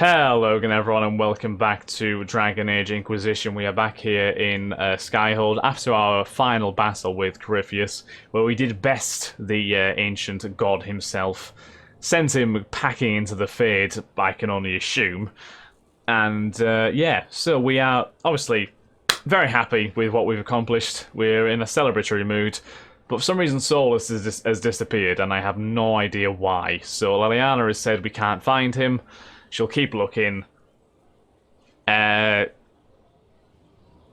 Hello again everyone and welcome back to Dragon Age Inquisition. We are back here in Skyhold after our final battle with Corypheus, where we did best the ancient god himself. Sent him packing into the Fade, I can only assume. And yeah, so we are obviously very happy with what we've accomplished. We're in a celebratory mood. But for some reason Solus has disappeared and I have no idea why. So Liliana has said we can't find him. She'll keep looking.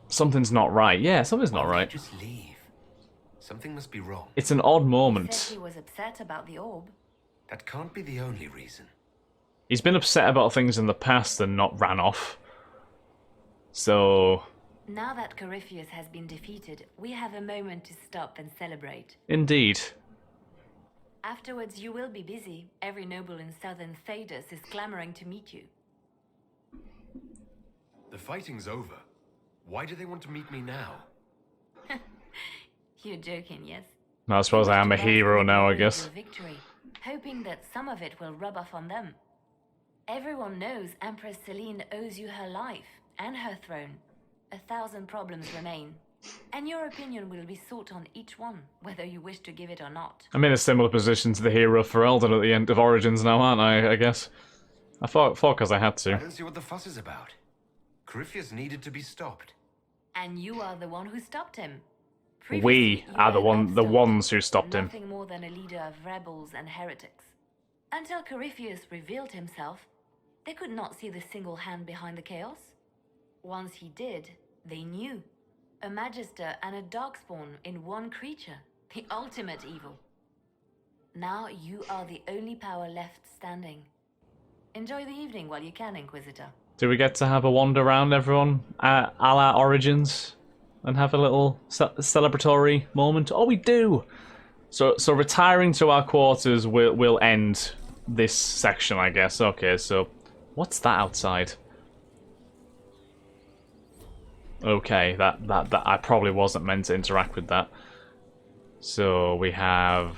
Something's not right. Yeah, something's not right. Just leave. Something must be wrong. It's an odd moment. He said he was upset about the orb. That can't be the only reason. He's been upset about things in the past and not ran off. So... Now that Corypheus has been defeated, we have a moment to stop and celebrate. Indeed. Afterwards, you will be busy. Every noble in southern Thedas is clamoring to meet you. The fighting's over. Why do they want to meet me now? You're joking, yes? I suppose I am a hero now, I guess. Victory, hoping that some of it will rub off on them. Everyone knows Empress Celine owes you her life and her throne. 1,000 problems remain. And your opinion will be sought on each one, whether you wish to give it or not. I'm in a similar position to the hero for Eldon at the end of Origins now, aren't I guess? I thought because I had to. I don't see what the fuss is about. Corypheus needed to be stopped. And you are the one who stopped him. We are the ones who stopped him. Nothing more than a leader of rebels and heretics. Until Corypheus revealed himself, they could not see the single hand behind the chaos. Once he did, they knew. A Magister and a Darkspawn in one creature. The ultimate evil. Now you are the only power left standing. Enjoy the evening while you can, Inquisitor. Do we get to have a wander around, everyone, a la Origins? And have a little celebratory moment? Oh, we do! So retiring to our quarters will end this section, I guess. Okay, so what's that outside? Okay, that I probably wasn't meant to interact with that. So we have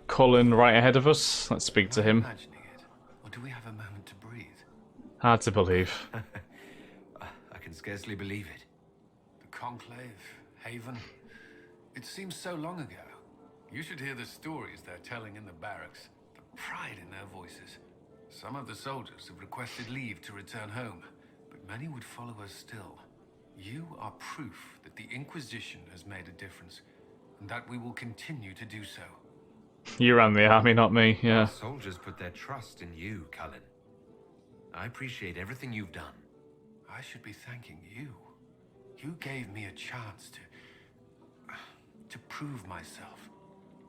Cullen right ahead of us. Let's speak to him. Imagining it, or do we have a moment to breathe? Hard to believe. I can scarcely believe it. The Conclave, Haven. It seems so long ago. You should hear the stories they're telling in the barracks. The pride in their voices. Some of the soldiers have requested leave to return home, but many would follow us still. You are proof that the Inquisition has made a difference, and that we will continue to do so. You ran the army, not me, yeah. The soldiers put their trust in you, Cullen. I appreciate everything you've done. I should be thanking you. You gave me a chance to prove myself.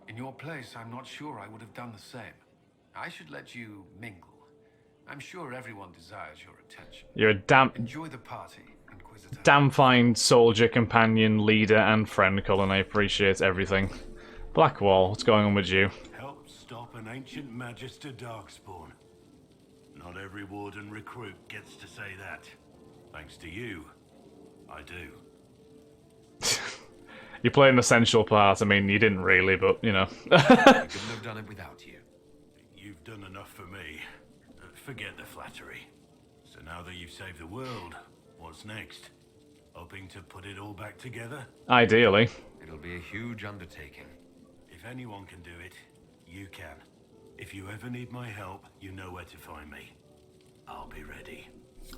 In your place, I'm not sure I would have done the same. I should let you mingle. I'm sure everyone desires your attention. You're a Enjoy the party, Inquisitor. damn fine soldier, companion, leader, and friend, Cullen. I appreciate everything. Blackwall, what's going on with you? Help stop an ancient Magister Darkspawn. Not every Warden recruit gets to say that. Thanks to you, I do. You played an essential part. I mean, you didn't really, but, you know. I couldn't have done it without you. You've done enough for me. Forget the flattery. So now that you've saved the world, what's next? Hoping to put it all back together? Ideally. It'll be a huge undertaking. If anyone can do it, you can. If you ever need my help, you know where to find me. I'll be ready.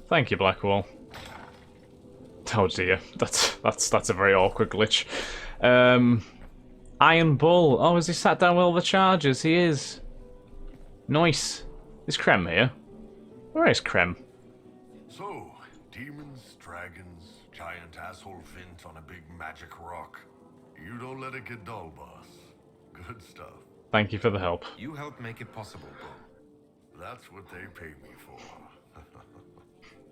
Thank you, Blackwall. Oh dear, that's a very awkward glitch. Iron Bull. Oh, has he sat down with all the charges? He is. Nice. Is Krem here? Where is Krem? So, demons, dragons, giant asshole Vint on a big magic rock. You don't let it get dull, boss. Good stuff. Thank you for the help. You helped make it possible, Bull. That's what they pay me for.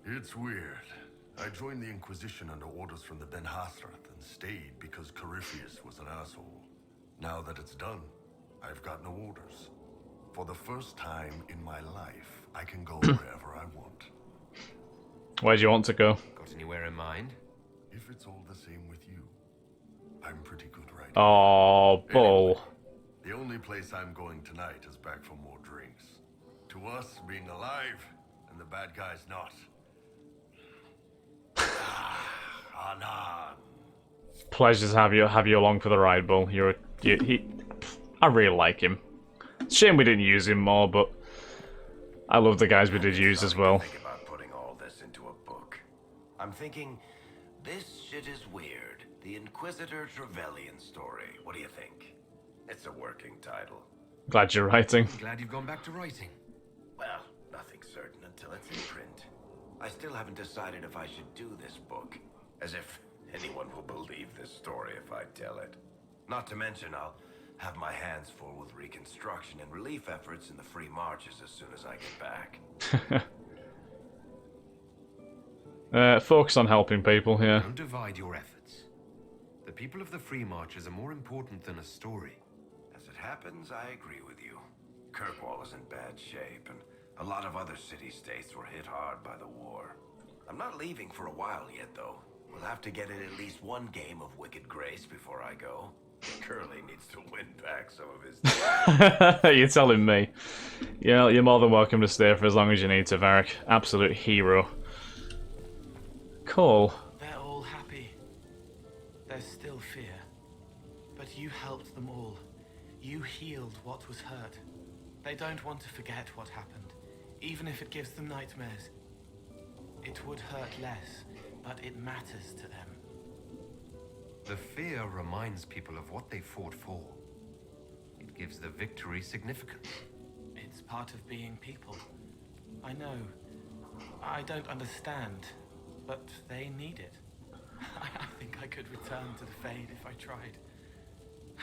It's weird. I joined the Inquisition under orders from the Ben Hasrath and stayed because Corypheus was an asshole. Now that it's done, I've got no orders. For the first time in my life, I can go wherever I want. Where do you want to go? Got anywhere in mind? If it's all the same with you, I'm pretty good right now. Oh, Bull. Anyway, the only place I'm going tonight is back for more drinks. To us being alive, and the bad guys not. Anan. Pleasure to have you along for the ride, Bull. I really like him. Shame we didn't use him more, but I love the guys we did use as well. Think about putting all this into a book. I'm thinking, this shit is weird. The Inquisitor Trevelyan story. What do you think? It's a working title. Glad you're writing. Glad you've gone back to writing. Well, nothing's certain until it's in print. I still haven't decided if I should do this book. As if anyone will believe this story if I tell it. Not to mention, I'll have my hands full with reconstruction and relief efforts in the free marches as soon as I get back. Focus on helping people here. Don't divide your efforts. The people of the Free Marches are more important than a story. As it happens, I agree with you. Kirkwall is in bad shape, and a lot of other city-states were hit hard by the war. I'm not leaving for a while yet, though. We'll have to get in at least one game of Wicked Grace before I go. Curly needs to win back some of his... You're telling me. Yeah, you're more than welcome to stay for as long as you need to, Varric. Absolute hero. Cool. They're all happy. There's still fear. But you helped them all. You healed what was hurt. They don't want to forget what happened, even if it gives them nightmares. It would hurt less, but it matters to them. The fear reminds people of what they fought for. It gives the victory significance. It's part of being people. I know. I don't understand, but they need it. I think I could return to the Fade if I tried.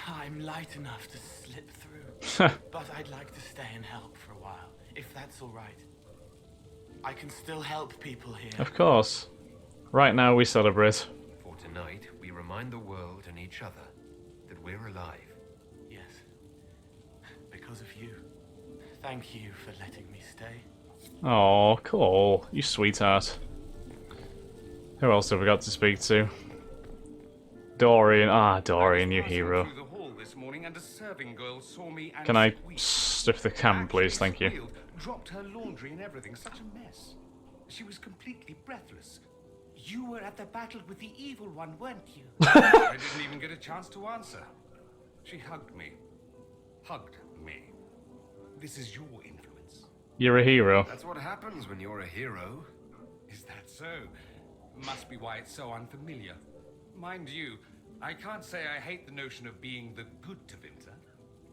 I'm light enough to slip through, but I'd like to stay and help for a while, if that's all right. I can still help people here. Of course. Right now we celebrate. For tonight, we remind the world and each other that we're alive. Yes. Because of you. Thank you for letting me stay. Oh, cool. You sweetheart. Who else have we got to speak to? Dorian. Ah, Dorian, you hero. Can I stiff the cam, please? Thank you. Dropped her laundry and everything. Such a mess. She was completely breathless. You were at the battle with the evil one, weren't you? I didn't even get a chance to answer. She hugged me. Hugged me. This is your influence. You're a hero. That's what happens when you're a hero. Is that so? Must be why it's so unfamiliar. Mind you, I can't say I hate the notion of being the good Tevinter.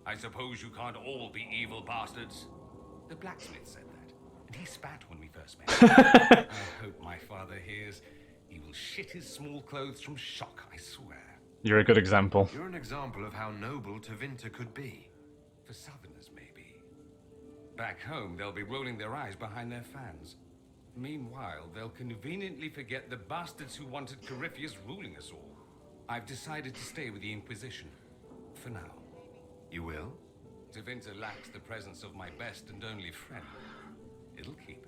I suppose you can't all be evil bastards. The blacksmith said that, and he spat when we first met. I hope my father hears. He will shit his small clothes from shock, I swear. You're a good example. You're an example of how noble Tevinter could be. For Southerners, maybe. Back home, they'll be rolling their eyes behind their fans. Meanwhile, they'll conveniently forget the bastards who wanted Corypheus ruling us all. I've decided to stay with the Inquisition. For now. You will? Tevinter lacks the presence of my best and only friend. It'll keep.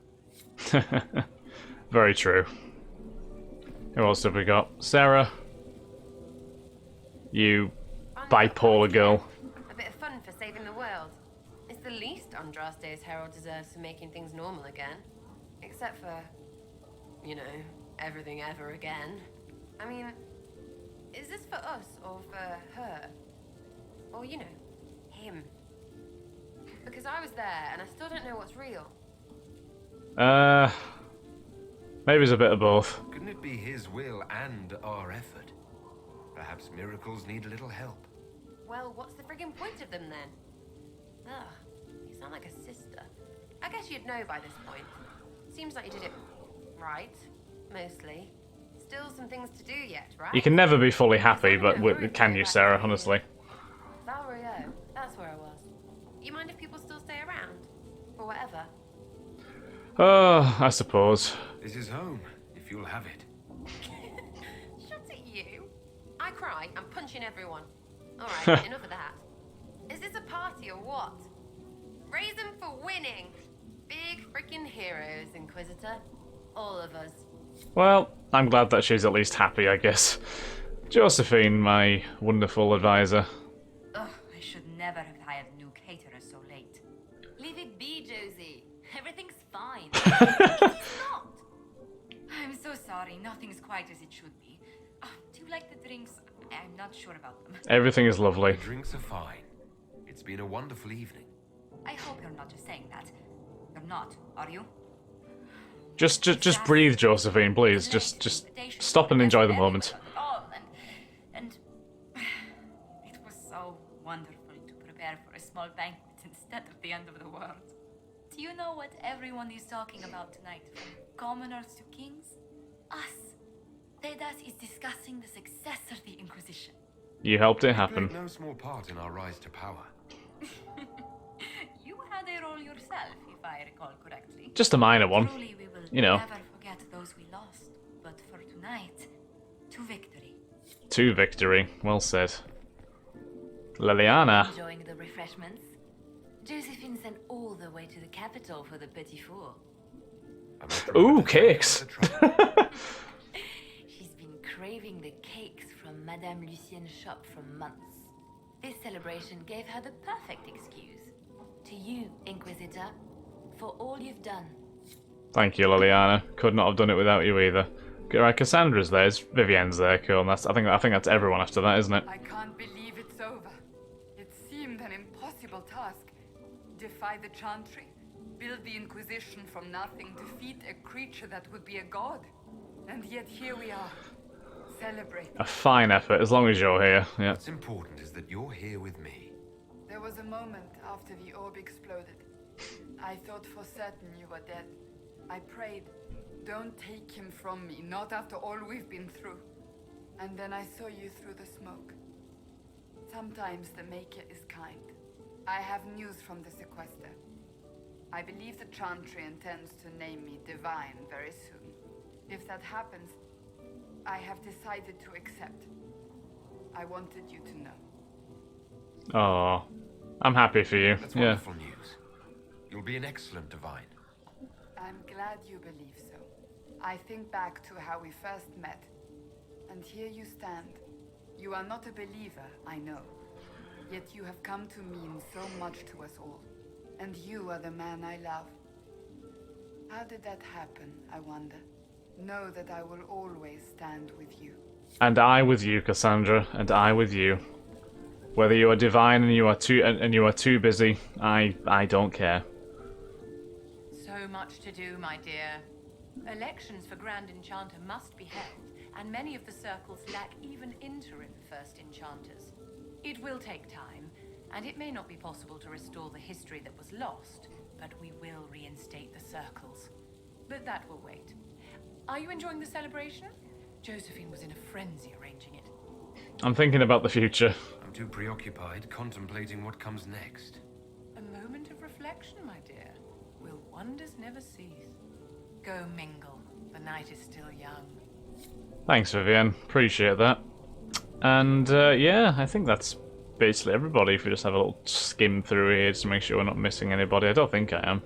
Very true. Who else have we got? Sarah. You bipolar girl. A bit of fun for saving the world. It's the least Andraste's Herald deserves for making things normal again. Except for, you know, everything ever again. I mean, is this for us or for her? Or, you know, him? Because I was there and I still don't know what's real. Maybe it's a bit of both. Couldn't it be his will and our effort? Perhaps miracles need a little help. Well, what's the friggin' point of them then? Ugh, you sound like a sister. I guess you'd know by this point. Seems like you did it right, mostly. Still some things to do yet, right? You can never be fully happy, but can you, Sarah, honestly? Valrio, that's where I was. You mind if people still stay around? Or whatever? Oh, I suppose. This is home, if you'll have it. Shut at you. I cry, I'm punching everyone. Alright, enough of that. Is this a party or what? Raise them for winning! Big freaking heroes, Inquisitor. All of us. Well, I'm glad that she's at least happy, I guess. Josephine, my wonderful advisor. Ugh, I should never have hired new caterers so late. Leave it be, Josie. Everything's fine. It's not. I'm so sorry. Nothing's quite as it should be. Do you like the drinks? I'm not sure about them. Everything is lovely. The drinks are fine. It's been a wonderful evening. I hope you're not just saying that. You're not, are you? Just breathe, Josephine, please. Just stop and enjoy the moment. And it was so wonderful to prepare for a small banquet instead of the end of the world. Do you know what everyone is talking about tonight, from commoners to kings? Us. Thedas is discussing the success of the Inquisition. You helped it You happen. played no small part in our rise to power. You had a role yourself, if I recall correctly. Just a minor one. Truly, we will You know. never forget those we lost. But for tonight, to victory. To victory. Well said. Liliana. Enjoying the refreshments? Josephine sent all the way to the capital for the petit four. Ooh, cakes. She's been craving the cakes from Madame Lucien's shop for months. This celebration gave her the perfect excuse. To you, Inquisitor, for all you've done. Thank you, Liliana. Could not have done it without you either. Right, Cassandra's there. Vivienne's there. Cool. And that's, I think that's everyone after that, isn't it? I can't believe it's over. It seemed an impossible task. Defy the Chantry, build the Inquisition from nothing, defeat a creature that would be a god. And yet here we are, celebrating. A fine effort, as long as you're here. Yeah. What's important is that you're here with me. There was a moment after the orb exploded. I thought for certain you were dead. I prayed, don't take him from me, not after all we've been through. And then I saw you through the smoke. Sometimes the Maker is kind. I have news from the sequester. I believe the Chantry intends to name me Divine very soon. If that happens, I have decided to accept. I wanted you to know. Oh, I'm happy for you. That's Yeah. wonderful news. You'll be an excellent divine. I'm glad you believe so. I think back to how we first met, and here you stand. You are not a believer, I know. Yet you have come to mean so much to us all. And you are the man I love. How did that happen, I wonder? Know that I will always stand with you. And I with you, Cassandra, and I with you. Whether you are divine and you are too busy, I don't care. So much to do, my dear. Elections for Grand Enchanter must be held, and many of the circles lack even interim First Enchanters. It will take time, and it may not be possible to restore the history that was lost, but we will reinstate the circles. But that will wait. Are you enjoying the celebration? Josephine was in a frenzy arranging it. I'm thinking about the future. I'm too preoccupied contemplating what comes next. A moment of reflection, my dear. Will wonders never cease? Go mingle. The night is still young. Thanks, Vivienne. Appreciate that. And yeah, I think that's basically everybody. If we just have a little skim through here just to make sure we're not missing anybody. I don't think I am.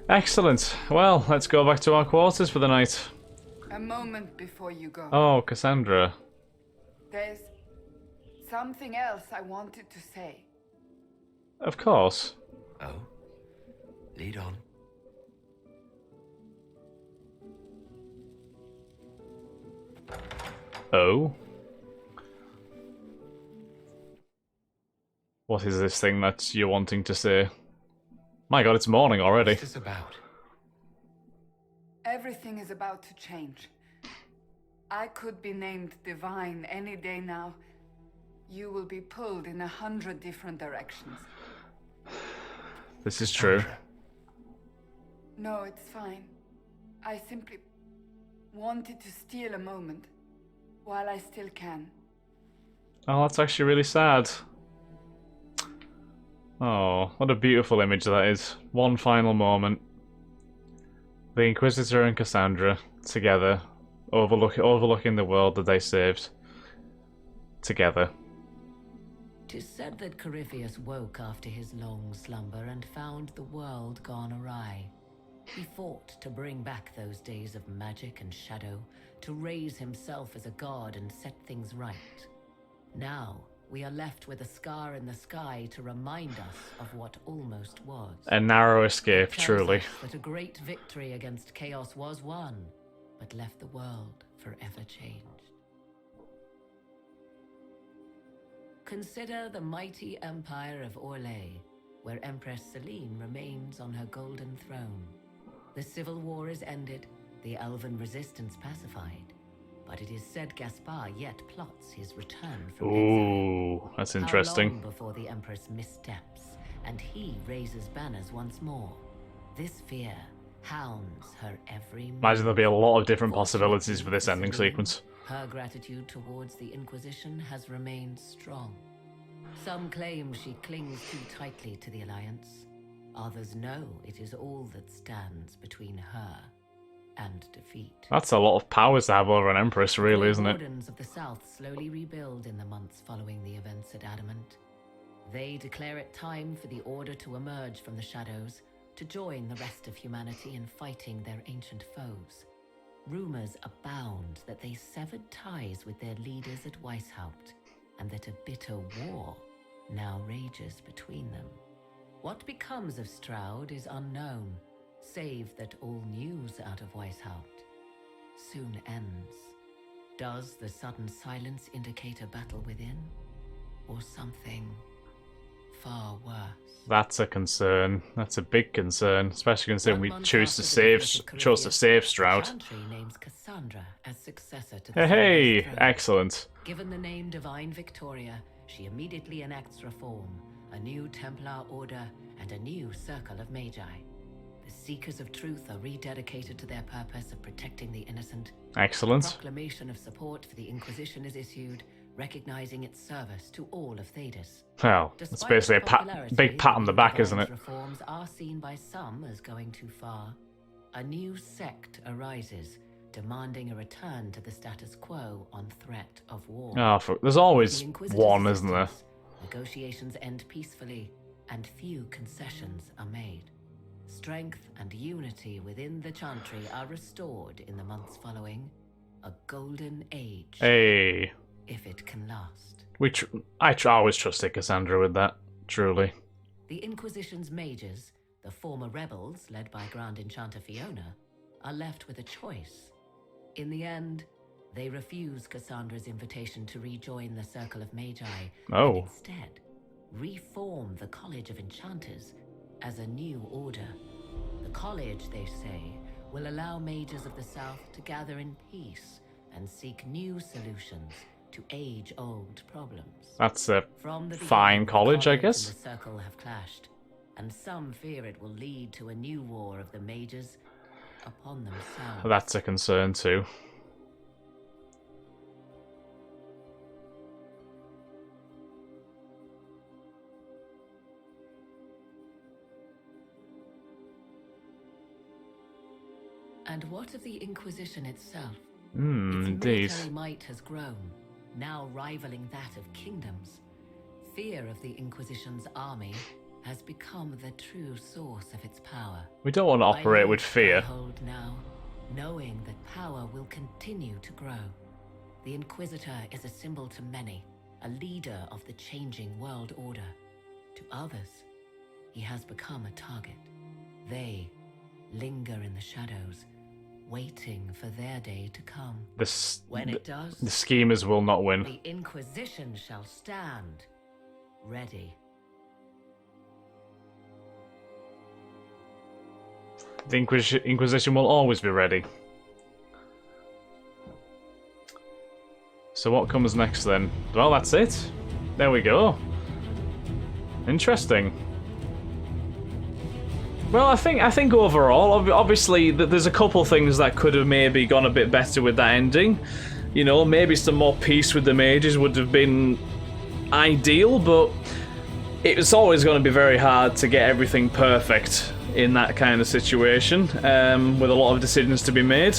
Excellent. Well, let's go back to our quarters for the night. A moment before you go. Oh, Cassandra. There's something else I wanted to say. Of course. Oh? Lead on. Oh? What is this thing that you're wanting to say? My god, it's morning already. What's this about? Everything is about to change. I could be named Divine any day now. You will be pulled in 100 different directions. This is true. No, it's fine. I simply wanted to steal a moment while I still can. Oh, that's actually really sad. Oh, what a beautiful image that is. One final moment. The Inquisitor and Cassandra together, overlooking the world that they saved. Together. 'Tis said that Corypheus woke after his long slumber and found the world gone awry. He fought to bring back those days of magic and shadow, to raise himself as a god and set things right. Now, we are left with a scar in the sky to remind us of what almost was. A narrow escape, It tells truly. us that a great victory against chaos was won, but left the world forever changed. Consider the mighty empire of Orlais, where Empress Celine remains on her golden throne. The civil war is ended, the elven resistance pacified, but it is said Gaspar yet plots his return from exile. Ooh, that's interesting. How long before the Empress missteps, and he raises banners once more? This fear hounds her every move. Imagine there'll be a lot of different possibilities for this ending sequence. Her gratitude towards the Inquisition has remained strong. Some claim she clings too tightly to the Alliance. Others know it is all that stands between her and defeat. That's a lot of powers to have over an Empress, really, isn't it? The Wardens of the South slowly rebuild in the months following the events at Adamant. They declare it time for the Order to emerge from the shadows, to join the rest of humanity in fighting their ancient foes. Rumors abound that they severed ties with their leaders at Weishaupt, and that a bitter war now rages between them. What becomes of Stroud is unknown, save that all news out of Weishaupt soon ends. Does the sudden silence indicate a battle within, or something far worse? That's a concern. That's a big concern, especially considering we chose to save Stroud. Chantry names Cassandra as successor to the Hey, throne. excellent. Given the name Divine Victoria, she immediately enacts reform, a new Templar order, and a new circle of Magi. The Seekers of Truth are rededicated to their purpose of protecting the innocent. Excellent. A proclamation of support for the Inquisition is issued, recognizing its service to all of Thedas. Well, it's basically a big pat on the back, isn't it? Reforms are seen by some as going too far. A new sect arises, demanding a return to the status quo on threat of war. Oh, there's always With the Inquisitor's one, isn't there? assistance, negotiations end peacefully, and few concessions are made. Strength and unity within the Chantry are restored in the months following. A golden age. Hey. If it can last. I always trusted Cassandra with that, truly. The Inquisition's mages, the former rebels led by Grand Enchanter Fiona, are left with a choice. In the end, they refuse Cassandra's invitation to rejoin the Circle of Magi, and instead reform the College of Enchanters as a new order. The college, they say, will allow mages of the South to gather in peace and seek new solutions to age-old problems. That's a From the fine beginning, college, I and guess. the Circle have clashed, and some fear it will lead to a new war of the mages upon themselves. That's a concern too. And what of the Inquisition itself? Indeed. Its military might has grown, now rivaling that of kingdoms. Fear of the Inquisition's army has become the true source of its power. We don't want to operate with I fear. hold now, knowing that power will continue to grow. The Inquisitor is a symbol to many, a leader of the changing world order. To others, he has become a target. They linger in the shadows, waiting for their day to come. When it does, the schemers will not win. the Inquisition shall stand ready. The Inquisition will always be ready. So what comes next then? Well, that's it. There we go. Interesting. Well, I think overall, obviously, there's a couple things that could have maybe gone a bit better with that ending. You know, maybe some more peace with the mages would have been ideal, but it's always going to be very hard to get everything perfect in that kind of situation, with a lot of decisions to be made.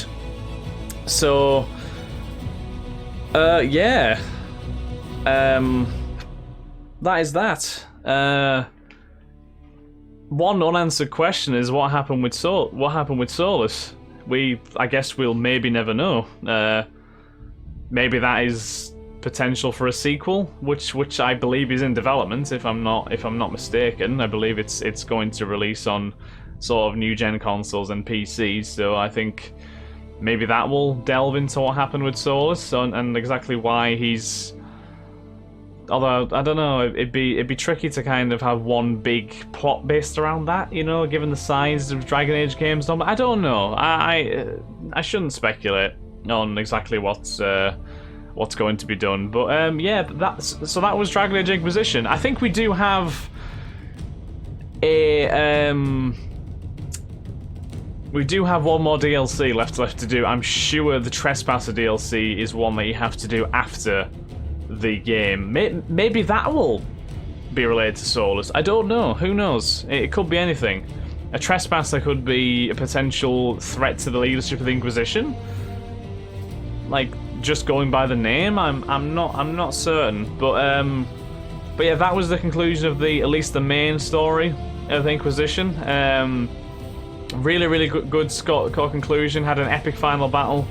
So, yeah. That is that. One unanswered question is what happened with Solus? I guess we'll maybe never know. Maybe that is potential for a sequel, which I believe is in development. If I'm not mistaken, I believe it's going to release on sort of new gen consoles and PCs. So I think maybe that will delve into what happened with Solus and exactly why he's. Although I don't know, it'd be tricky to kind of have one big plot based around that, you know, given the size of Dragon Age games. I don't know. I shouldn't speculate on exactly what's going to be done. But yeah, that was Dragon Age Inquisition. I think we do have a we do have one more DLC left to do. I'm sure the Trespasser DLC is one that you have to do after the game. Maybe that will be related to Solus. I don't know. Who knows? It could be anything. A Trespasser could be a potential threat to the leadership of the Inquisition. Like, just going by the name, I'm not certain. But yeah, that was the conclusion of at least the main story of the Inquisition. Really good conclusion. Had an epic final battle.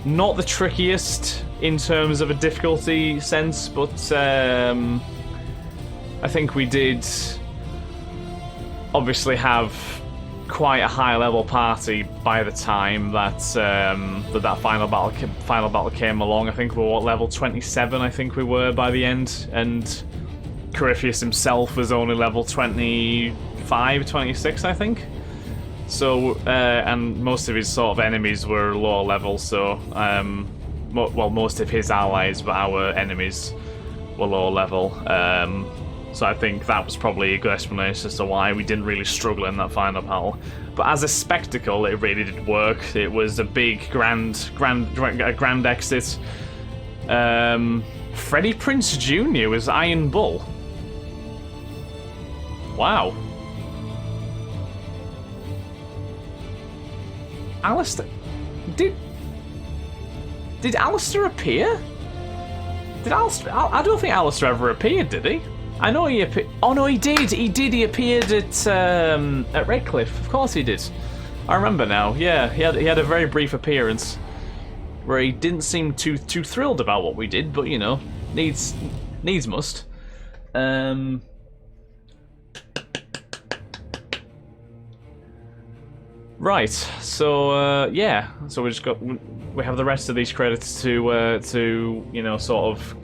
Not the trickiest in terms of a difficulty sense, but I think we did obviously have quite a high level party by the time that that final battle came along. I think we were level 27. I think we were by the end, and Corypheus himself was only level 25, 26, I think. So, and most of his sort of enemies were lower level, so, well, most of his allies, but our enemies were lower level. So I think that was probably a good explanation as to why we didn't really struggle in that final battle. But as a spectacle, it really did work. It was a big, grand exit. Freddie Prinze Jr. was Iron Bull. Wow. Alistair, did Alistair appear? Did Alistair? I don't think Alistair ever appeared, did he? I know he appeared. Oh no, he did. He appeared at Redcliffe. Of course he did. I remember now. Yeah, he had a very brief appearance where he didn't seem too thrilled about what we did, but you know, needs must. Right, so yeah, so we have the rest of these credits to you know, sort of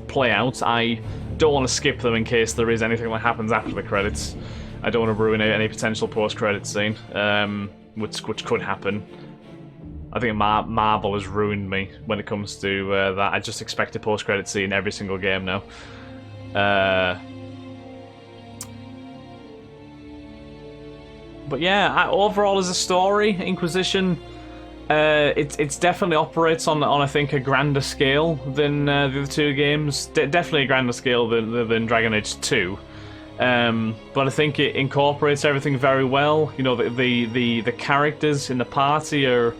play out. I don't want to skip them in case there is anything that happens after the credits. I don't want to ruin any potential post-credit scene, which could happen. I think Marvel has ruined me when it comes to that. I just expect a post-credit scene every single game now. But yeah, overall as a story, Inquisition, it definitely operates on I think a grander scale than the other two games. Definitely a grander scale than Dragon Age 2. But I think it incorporates everything very well. You know, the characters in the party are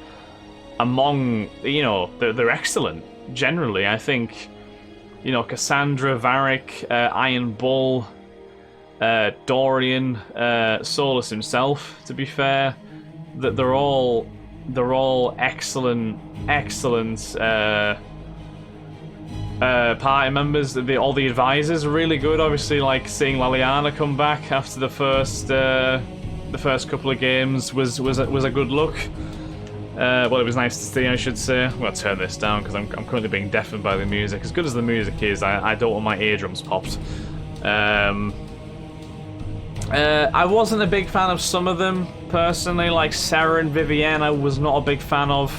among, you know, they're excellent generally. I think, you know, Cassandra, Varric, Iron Bull, Dorian, Solus himself, to be fair, that they're all excellent party members. All the advisors are really good. Obviously, like seeing Liliana come back after the first couple of games was a good look. Well, it was nice to see, I should say. I'm going to turn this down because I'm currently being deafened by the music. As good as the music is, I don't want my eardrums popped. I wasn't a big fan of some of them, personally, like Sarah and Vivienne I was not a big fan of.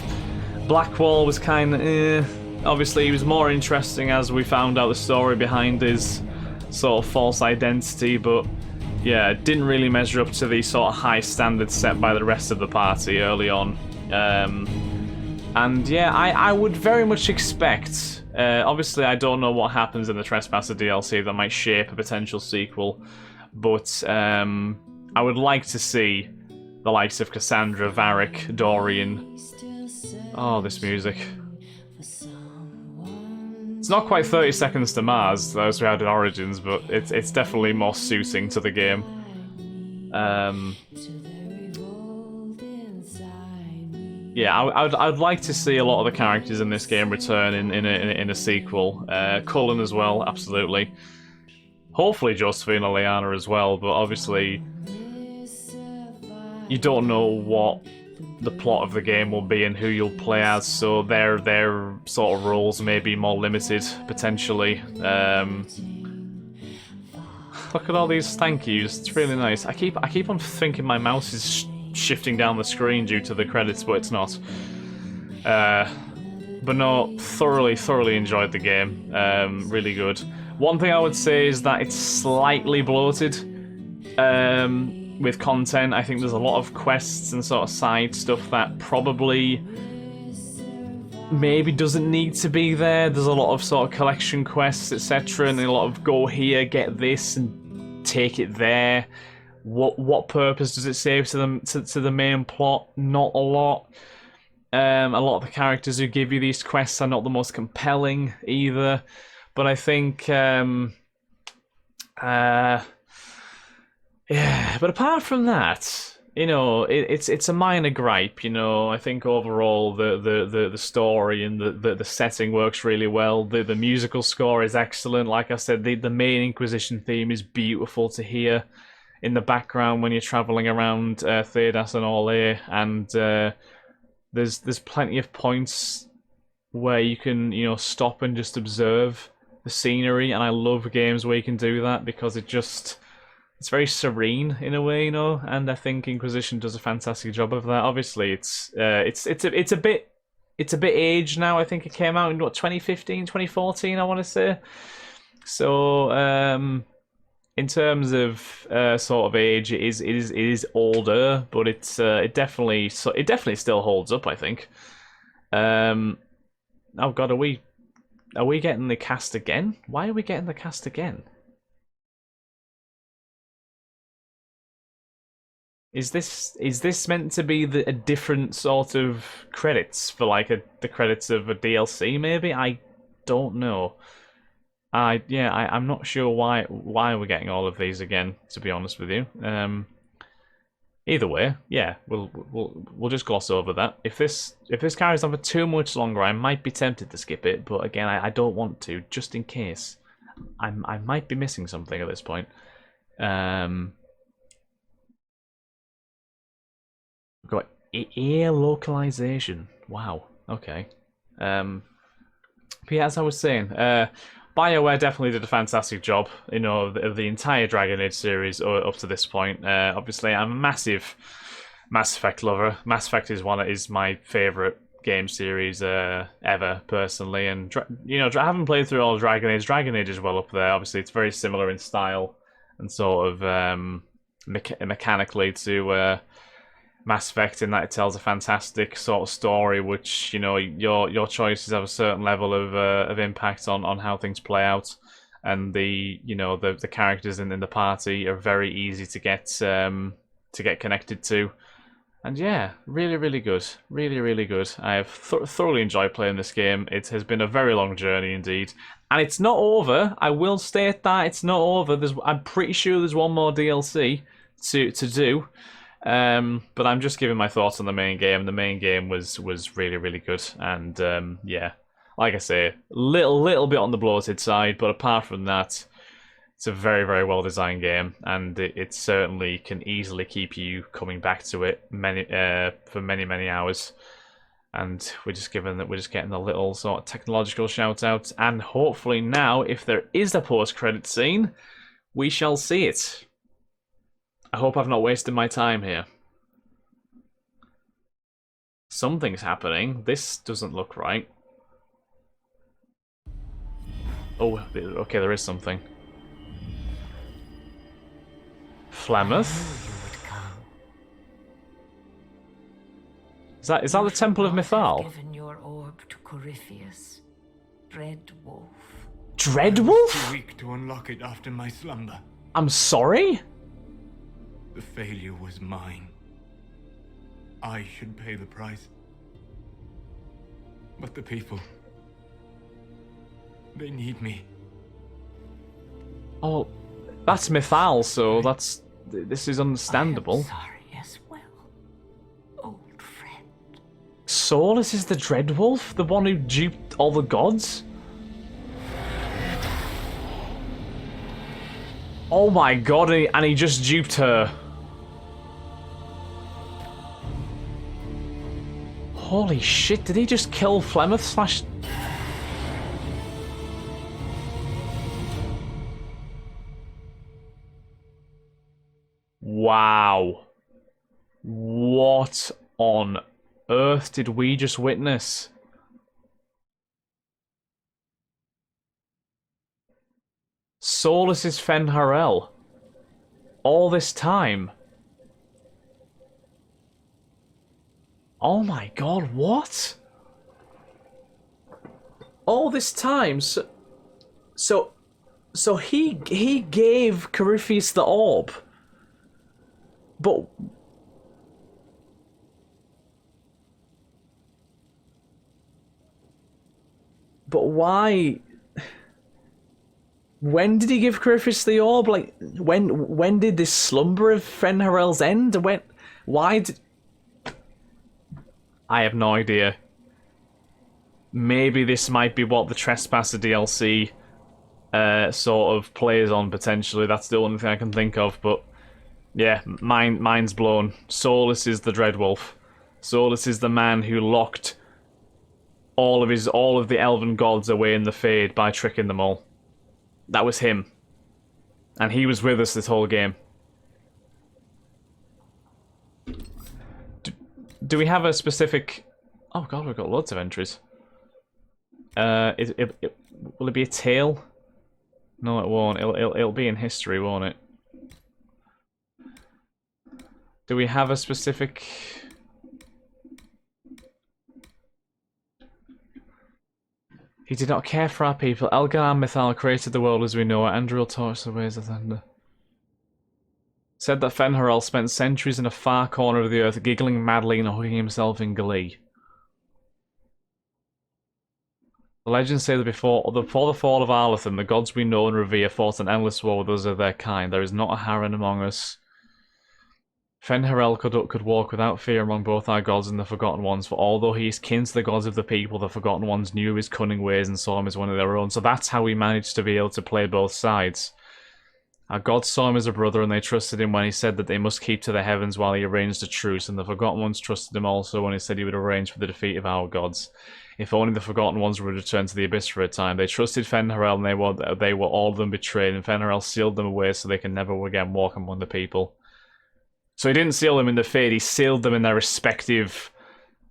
Blackwall was kind of Obviously he was more interesting as we found out the story behind his sort of false identity, but yeah, it didn't really measure up to the sort of high standards set by the rest of the party early on. And yeah, I would very much expect, obviously I don't know what happens in the Trespasser DLC that might shape a potential sequel, but I would like to see the likes of Cassandra, Varric, Dorian. Oh, this music. It's not quite 30 Seconds to Mars, those we had in Origins, but it's definitely more suiting to the game. yeah, I'd like to see a lot of the characters in this game return in a sequel. Cullen as well, absolutely. Hopefully Josephine or Liana as well, but obviously you don't know what the plot of the game will be and who you'll play as, so their sort of roles may be more limited potentially. Look at all these thank yous. It's really nice. I keep on thinking my mouse is shifting down the screen due to the credits, but it's not. But no, thoroughly enjoyed the game. Really good. One thing I would say is that it's slightly bloated with content. I think there's a lot of quests and sort of side stuff that probably maybe doesn't need to be there. There's a lot of sort of collection quests, etc., and a lot of go here, get this, and take it there. What purpose does it serve to the main plot? Not a lot. A lot of the characters who give you these quests are not the most compelling either. But I think, yeah. But apart from that, you know, it's a minor gripe. You know, I think overall the story and the setting works really well. The musical score is excellent. Like I said, the main Inquisition theme is beautiful to hear in the background when you're traveling around Thedas and Orlais, and there's plenty of points where you can, you know, stop and just observe the scenery, and I love games where you can do that because it's very serene in a way, you know, and I think Inquisition does a fantastic job of that. Obviously, it's a bit aged now. I think it came out in 2015, 2014, I want to say. So, in terms of sort of age, it is older, but it definitely still holds up, I think. Oh God, are we getting the cast again? Why are we getting the cast again? Is this meant to be a different sort of credits for like the credits of a DLC? Maybe, I don't know. I'm not sure why we're getting all of these again, to be honest with you. Either way, yeah, we'll just gloss over that. If this carries on for too much longer, I might be tempted to skip it, but again, I don't want to, just in case. I might be missing something at this point. We've got ear localization. Wow. Okay. But yeah, as I was saying, Bioware definitely did a fantastic job, you know, of the entire Dragon Age series up to this point. Obviously, I'm a massive Mass Effect lover. Mass Effect is my favorite game series ever, personally. And you know, I haven't played through all of Dragon Age. Dragon Age is well up there. Obviously, it's very similar in style and sort of mechanically to Mass Effect, in that it tells a fantastic sort of story, which, you know, your choices have a certain level of impact on how things play out, and the characters in the party are very easy to get connected to, and yeah, really good, really good. I have thoroughly enjoyed playing this game. It has been a very long journey indeed, and it's not over. I will state that it's not over. I'm pretty sure there's one more DLC to do. But I'm just giving my thoughts on the main game. The main game was really good, and yeah, like I say, little bit on the bloated side, but apart from that, it's a very well designed game, and it certainly can easily keep you coming back to it for many hours. And we're just getting the little sort of technological shout out, and hopefully now, if there is a post-credit scene, we shall see it. I hope I've not wasted my time here. Something's happening. This doesn't look right. Oh, okay, there is something. Flameth? Is that the Temple of Mythal? Given your orb to Corypheus, Dread Wolf. Dread Wolf? Too weak to unlock it after my slumber. I'm sorry? The failure was mine. I should pay the price. But the people, they need me. Oh, that's Mythal, so this is understandable. I am sorry as well, old friend. Solus is the Dreadwolf? The one who duped all the gods? Oh my god, and he just duped her. Holy shit, did he just kill Flemeth slash... Wow. What on earth did we just witness? Solus is Fen'Harel. All this time. Oh my god, what? All this time, so he gave Corypheus the orb. But why? When did he give Corypheus the orb? Like, when did this slumber of Fen'Harel's end? Why did... I have no idea. Maybe this might be what the Trespasser DLC sort of plays on, potentially. That's the only thing I can think of, but yeah, mind's blown. Solus is the Dreadwolf. Solus is the man who locked all of the elven gods away in the Fade by tricking them all. That was him. And he was with us this whole game. Do we have a specific... Oh god, we've got loads of entries. Will it be a tale? No, it won't. It'll be in history, won't it? Do we have a specific... He did not care for our people. Elgar and Mythal created the world as we know it. Andril torched the ways of thunder. Said that Fen'Harel spent centuries in a far corner of the earth, giggling madly and hugging himself in glee. The legends say that before the fall of Arlathan, the gods we know and revere fought an endless war with those of their kind. There is not a Harren among us. Fen'Harel could walk without fear among both our gods and the Forgotten Ones, for although he is kin to the gods of the people, the Forgotten Ones knew his cunning ways and saw him as one of their own. So that's how we managed to be able to play both sides. Our gods saw him as a brother, and they trusted him when he said that they must keep to the heavens while he arranged a truce, and the Forgotten Ones trusted him also when he said he would arrange for the defeat of our gods. If only the Forgotten Ones would return to the Abyss for a time. They trusted Fen'Harel, and they were all of them betrayed, and Fen'Harel sealed them away so they can never again walk among the people. So he didn't seal them in the Fade, he sealed them in their respective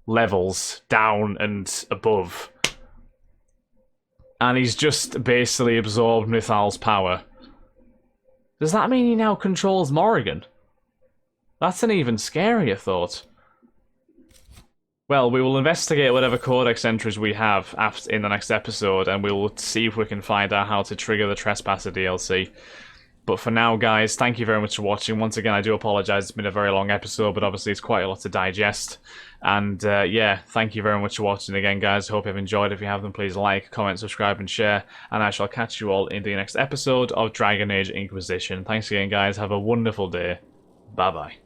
levels, down and above. And he's just basically absorbed Mythal's power. Does that mean he now controls Morrigan? That's an even scarier thought. Well, we will investigate whatever Codex entries we have in the next episode, and we'll see if we can find out how to trigger the Trespasser DLC. But for now, guys, thank you very much for watching. Once again, I do apologise, it's been a very long episode, but obviously it's quite a lot to digest. And yeah, thank you very much for watching again, guys. Hope you've enjoyed. If you have, then please like, comment, subscribe, and share. And I shall catch you all in the next episode of Dragon Age Inquisition. Thanks again, guys. Have a wonderful day. Bye-bye.